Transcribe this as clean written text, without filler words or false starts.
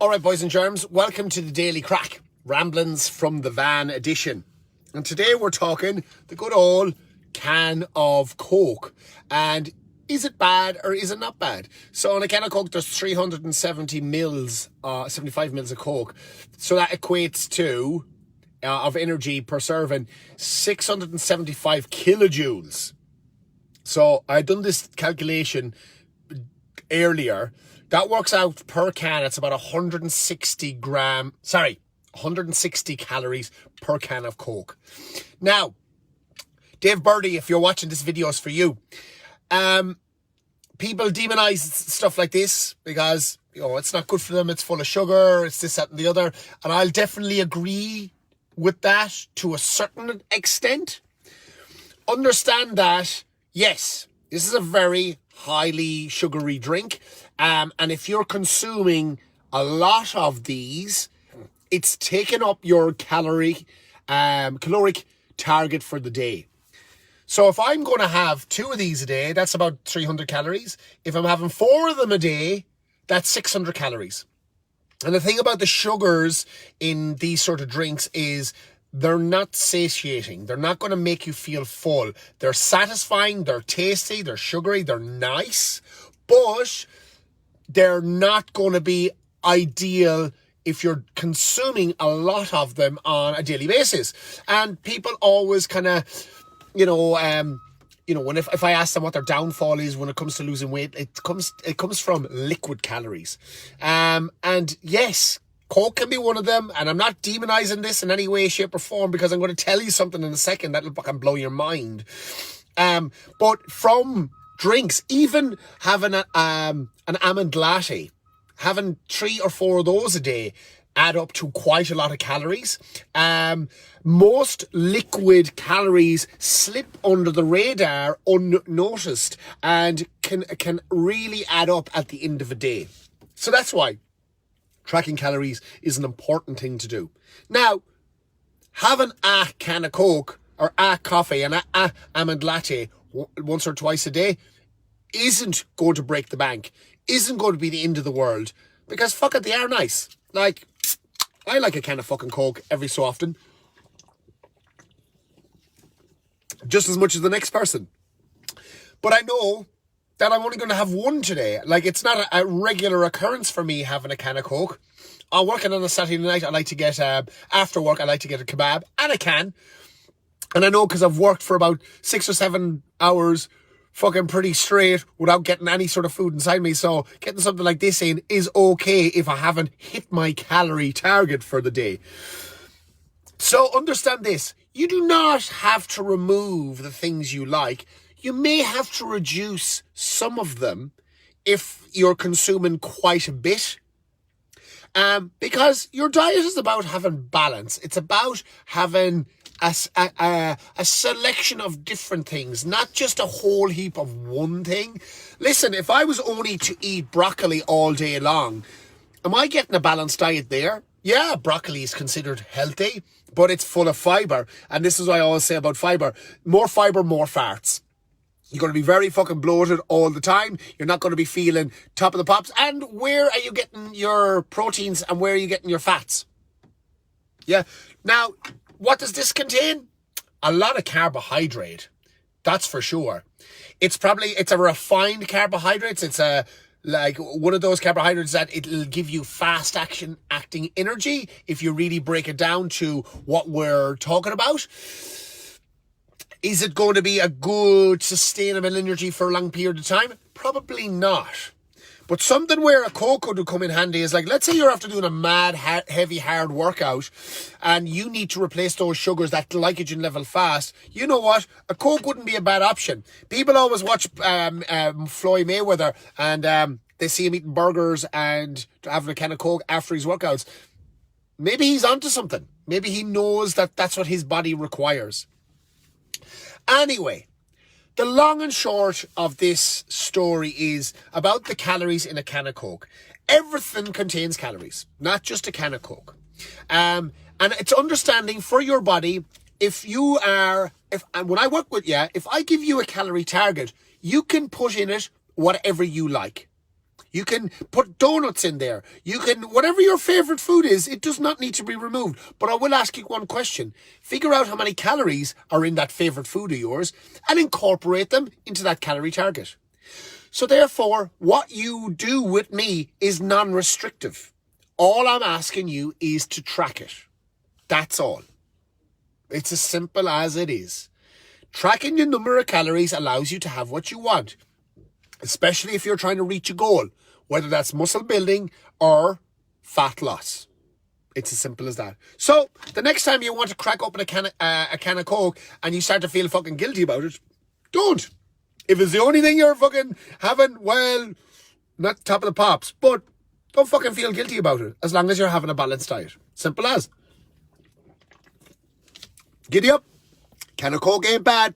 All right, boys and germs, welcome to the Daily Crack, Ramblings from the Van edition. And today we're talking the good old can of Coke. And is it bad or is it not bad? So in a can of Coke, there's 370 mils, 75 mils of Coke. So that equates to, of energy per serving, 675 kilojoules. So I done this calculation earlier. That works out per can. It's about 160 calories per can of Coke. Now, Dave Birdie, if you're watching this video, is for you. People demonize stuff like this because, it's not good for them. It's full of sugar. It's this, that, and the other. And I'll definitely agree with that to a certain extent. Understand that, yes, this is a very highly sugary drink. And if you're consuming a lot of these, it's taking up your caloric target for the day. So if I'm going to have 2 of these a day, that's about 300 calories. If I'm having 4 of them a day, that's 600 calories. And the thing about the sugars in these sort of drinks is they're not satiating. They're not going to make you feel full. They're satisfying, they're tasty, they're sugary, they're nice, but they're not going to be ideal if you're consuming a lot of them on a daily basis. And people always kind of, if I ask them what their downfall is when it comes to losing weight, it comes from liquid calories. And yes, Coke can be one of them, and I'm not demonizing this in any way, shape or form, because I'm going to tell you something in a second that'll fucking blow your mind. But from drinks, even having an almond latte, having 3 or 4 of those a day add up to quite a lot of calories. Most liquid calories slip under the radar unnoticed and can really add up at the end of a day. So that's why tracking calories is an important thing to do. Now, having a can of Coke or a coffee and a almond latte once or twice a day isn't going to break the bank, isn't going to be the end of the world, because fuck it, they are nice. Like, I like a can of fucking Coke every so often, just as much as the next person. But I know that I'm only going to have 1 today. Like, it's not a regular occurrence for me having a can of Coke. I'm working on a Saturday night, I like to get, after work, I like to get a kebab and a can. And I know because I've worked for about 6 or 7 hours fucking pretty straight without getting any sort of food inside me. So getting something like this in is okay if I haven't hit my calorie target for the day. So understand this. You do not have to remove the things you like. You may have to reduce some of them if you're consuming quite a bit. Because your diet is about having balance. It's about having a selection of different things, not just a whole heap of one thing. Listen, if I was only to eat broccoli all day long, am I getting a balanced diet there? Yeah, broccoli is considered healthy, but it's full of fibre. And this is what I always say about fibre. More fibre, more farts. You're going to be very fucking bloated all the time. You're not going to be feeling top of the pops. And where are you getting your proteins and where are you getting your fats? Yeah. Now, what does this contain? A lot of carbohydrate. That's for sure. It's a refined carbohydrates. It's like one of those carbohydrates that it'll give you fast acting energy if you really break it down to what we're talking about. Is it going to be a good, sustainable energy for a long period of time? Probably not. But something where a Coke could come in handy is like, let's say you're after doing a mad, heavy, hard workout and you need to replace those sugars, that glycogen level fast. You know what? A Coke wouldn't be a bad option. People always watch Floyd Mayweather and they see him eating burgers and having a can of Coke after his workouts. Maybe he's onto something. Maybe he knows that that's what his body requires. Anyway, the long and short of this story is about the calories in a can of Coke. Everything contains calories, not just a can of Coke. And it's understanding for your body, when I work with you, if I give you a calorie target, you can put in it whatever you like. You can put donuts in there. You can, whatever your favorite food is, it does not need to be removed. But I will ask you one question. Figure out how many calories are in that favorite food of yours and incorporate them into that calorie target. So therefore, what you do with me is non-restrictive. All I'm asking you is to track it. That's all. It's as simple as it is. Tracking your number of calories allows you to have what you want, especially if you're trying to reach a goal, whether that's muscle building or fat loss. It's as simple as that. So the next time you want to crack open a can of Coke and you start to feel fucking guilty about it, don't. If it's the only thing you're fucking having, well, not top of the pops, but don't fucking feel guilty about it as long as you're having a balanced diet. Simple as. Giddy up. Can of Coke ain't bad.